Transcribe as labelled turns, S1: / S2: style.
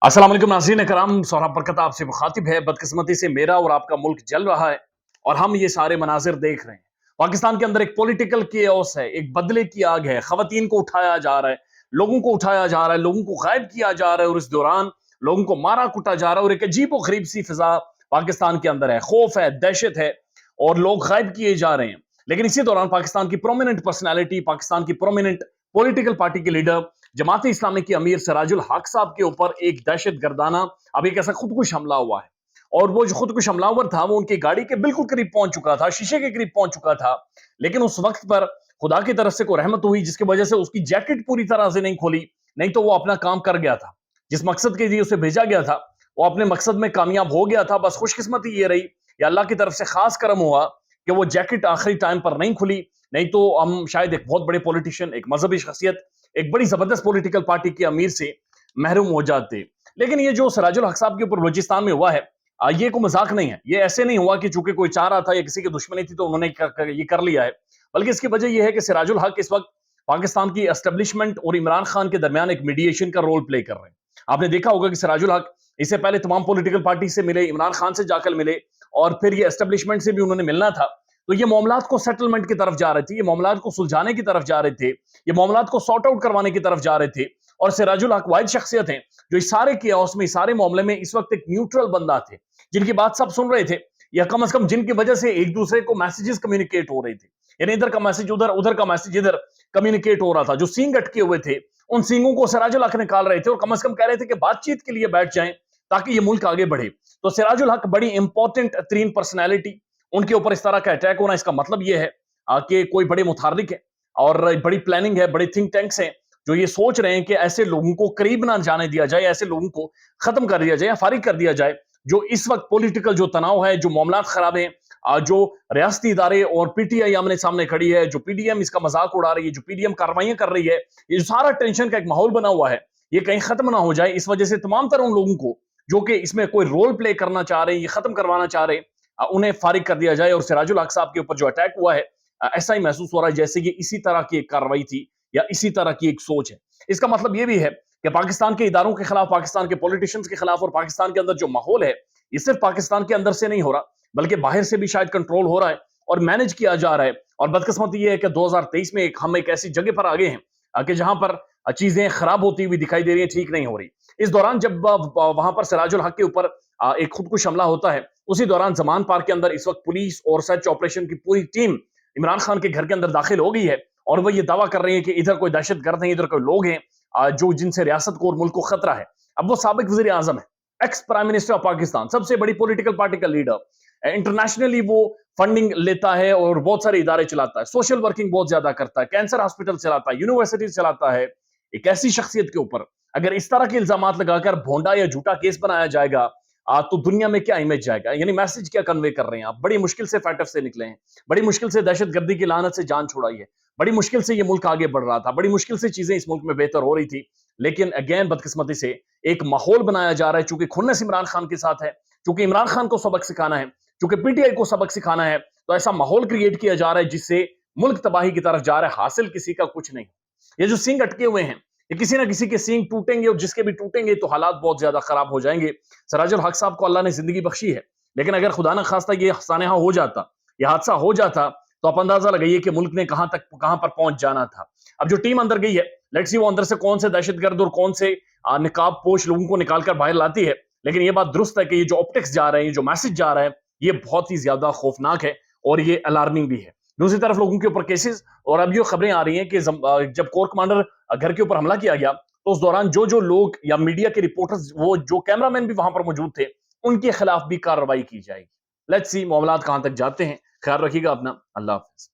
S1: अस्सलाम वालेकुम नाज़रीन करम, सोहराब बरकत आपसे मुखातिब है। बदकिस्मती से मेरा और आपका मुल्क जल रहा है और हम ये सारे मनाजिर देख रहे हैं। पाकिस्तान के अंदर एक पॉलिटिकल केओस है, एक बदले की आग है। खवातीन को उठाया जा रहा है, लोगों को उठाया जा रहा है, लोगों को गायब किया जा रहा है और इस दौरान लोगों को मारा कुटा जा रहा है और एक अजीब व गरीब सी फिजा पाकिस्तान के अंदर है। खौफ है, दहशत है और लोग गायब किए जा रहे हैं। लेकिन इसी दौरान पाकिस्तान की प्रोमिनेंट पर्सनैलिटी, पाकिस्तान की प्रोमिनेंट पॉलिटिकल पार्टी के लीडर जमात इस्लामी के अमीर सिराजुल हक साहब के ऊपर एक दहशत गर्दाना अब एक ऐसा खुदकुश हमला हुआ है। और वो जो खुदकुश हमलावर था वो उनकी गाड़ी के बिल्कुल करीब पहुंच चुका था, शीशे के करीब पहुंच चुका था। लेकिन उस वक्त पर खुदा की तरफ से कोई रहमत हुई जिसकी वजह से उसकी जैकेट पूरी तरह से नहीं खोली, नहीं तो वो अपना काम कर गया था। जिस मकसद के लिए उसे भेजा गया था वो अपने मकसद में कामयाब हो गया था। बस खुशकिस्मती ये रही या अल्लाह की तरफ से खास करम हुआ कि वो जैकेट आखिरी टाइम पर नहीं खुली, नहीं तो हम शायद एक बहुत बड़े पॉलिटिशियन, एक मजहबी शख्सियत, एक बड़ी जबरदस्त पॉलिटिकल पार्टी के अमीर से महरूम हो जाते। लेकिन ये जो सिराजुल हक साहब के ऊपर बलूचिस्तान में हुआ है, ये कोई मजाक नहीं है। ये ऐसे नहीं हुआ कि चूंकि कोई चाह रहा था या किसी की दुश्मनी थी तो उन्होंने ये कर लिया है। बल्कि इसकी वजह यह है कि सिराजुल हक इस वक्त पाकिस्तान की एस्टेब्लिशमेंट और इमरान खान के दरमियान एक मीडिएशन का रोल प्ले कर रहे हैं। आपने देखा होगा कि सिराजुल हक इससे पहले तमाम पॉलिटिकल पार्टी से मिले, इमरान खान से जाकर मिले और फिर ये एस्टेब्लिशमेंट से भी उन्होंने मिलना था। तो ये मामलात को सेटलमेंट की तरफ जा रहे थे, ये मामलात को सुलझाने की तरफ जा रहे थे, ये मामलात को सॉर्ट आउट करवाने की तरफ जा रहे थे। और सिराजुल हक वाहिद शख्सियत हैं जो इस सारे कियास में, इस सारे मामले में इस वक्त एक न्यूट्रल बंदा थे, जिनकी बात सब सुन रहे थे या कम से कम जिनकी वजह से एक दूसरे को मैसेजेस कम्युनिकेट हो रहे थे। यानी इधर का मैसेज उधर, उधर का मैसेज इधर कम्युनिकेट हो रहा था। जो सींग अटके हुए थे उन सींगों को सिराजुल हक निकाल रहे थे और कम से कम कह रहे थे कि बातचीत के लिए बैठ जाएं ताकि ये मुल्क आगे बढ़े। तो सिराजुल हक बड़ी इंपॉर्टेंट तरीन पर्सनैलिटी, उनके ऊपर इस तरह का अटैक होना, इसका मतलब यह है कि कोई बड़े मुतहर्रिक है और बड़ी प्लानिंग है, बड़े थिंक टैंक्स हैं जो ये सोच रहे हैं कि ऐसे लोगों को करीब ना जाने दिया जाए, ऐसे लोगों को खत्म कर दिया जाए या फारिग कर दिया जाए जो इस वक्त पॉलिटिकल जो तनाव है, जो मामलात खराब है, जो रियासती इदारे और पीटीआई आमने सामने खड़ी है, जो पीडीएम इसका मजाक उड़ा रही है, जो पीडीएम कार्रवाइयां कर रही है, ये जो सारा टेंशन का एक माहौल बना हुआ है, ये कहीं खत्म ना हो जाए। इस वजह से तमाम तरह उन लोगों को जो कि इसमें कोई रोल प्ले करना चाह रहे हैं, ये खत्म करवाना चाह रहे हैं, उन्हें फारिग कर दिया जाए। और सिराजुल हक साहब के ऊपर जो अटैक हुआ है, ऐसा ही महसूस हो रहा है जैसे कि इसी तरह की एक कार्रवाई थी या इसी तरह की एक सोच है। इसका मतलब यह भी है कि पाकिस्तान के इदारों के खिलाफ, पाकिस्तान के पॉलिटिशियंस के खिलाफ और पाकिस्तान के अंदर जो माहौल है, ये सिर्फ पाकिस्तान के अंदर से नहीं हो रहा बल्कि बाहर से भी शायद कंट्रोल हो रहा है और मैनेज किया जा रहा है। और बदकिस्मती ये है कि 2023 में हम एक ऐसी जगह पर आ गए हैं कि जहां पर चीजें खराब होती हुई दिखाई दे रही है, ठीक नहीं हो रही। इस दौरान जब वहां पर सिराजुल हक के ऊपर एक खुदकुश हमला होता है, उसी दौरान जमान पार्क के अंदर इस वक्त पुलिस और सर्च ऑपरेशन की पूरी टीम इमरान खान के घर के अंदर दाखिल हो गई है और वो ये दावा कर रही है कि इधर कोई दहशत गर्द नहीं, इधर कोई लोग हैं जो जिनसे रियासत को और मुल्क को खतरा है। अब वो साबिक वजीर आजम है, ex prime minister of Pakistan, सबसे बड़ी पॉलिटिकल पार्टी का लीडर, इंटरनेशनली वो फंडिंग लेता है और बहुत सारे इदारे चलाता है, सोशल वर्किंग बहुत ज्यादा करता है, कैंसर हॉस्पिटल चलाता है, यूनिवर्सिटी चलाता है। एक ऐसी शख्सियत के ऊपर अगर इस तरह के इल्जाम लगाकर भोंडा या झूठा केस बनाया जाएगा तो दुनिया में क्या इमेज जाएगा, यानी मैसेज क्या कन्वे कर रहे हैं आप। बड़ी मुश्किल से फैटफ से निकले हैं, बड़ी मुश्किल से दहशत गर्दी की लानत से जान छुड़ाई है, बड़ी मुश्किल से ये मुल्क आगे बढ़ रहा था, बड़ी मुश्किल से चीजें इस मुल्क में बेहतर हो रही थी। लेकिन अगेन बदकिस्मती से एक माहौल बनाया जा रहा है, चूंकि खुन्नस इमरान खान के साथ है, चूंकि इमरान खान को सबक सिखाना है, चूंकि पीटीआई को सबक सिखाना है, तो ऐसा माहौल क्रिएट किया जा रहा है जिससे मुल्क तबाही की तरफ जा रहा है। हासिल किसी का कुछ नहीं। ये जो सींग अटके हुए हैं, ये किसी ना किसी के सींग टूटेंगे और जिसके भी टूटेंगे तो हालात बहुत ज्यादा खराब हो जाएंगे। सिराजुल हक साहब को अल्लाह ने जिंदगी बख्शी है, लेकिन अगर खुदा ना खास्ता ये सानेहा हो जाता, ये हादसा हो जाता, तो आप अंदाजा लगाइए कि मुल्क ने कहां पर पहुंच जाना था। अब जो टीम अंदर गई है, लेट्स सी वो अंदर से कौन से दहशतगर्द और कौन से निकाब पोश लोगों को निकालकर बाहर लाती है। लेकिन ये बात दुरुस्त है कि ये जो ऑप्टिक्स जा रहे हैं, जो मैसेज जा रहा है, ये बहुत ही ज्यादा खौफनाक है और ये अलार्मिंग भी है। दूसरी तरफ लोगों के ऊपर केसेस और अब ये खबरें आ रही हैं कि जब कोर कमांडर घर के ऊपर हमला किया गया तो उस दौरान जो जो लोग या मीडिया के रिपोर्टर्स, वो जो कैमरामैन भी वहां पर मौजूद थे, उनके खिलाफ भी कार्रवाई की जाएगी। लेट्स सी मामलात कहां तक जाते हैं। ख्याल रखिएगा अपना। अल्लाह हाफिज।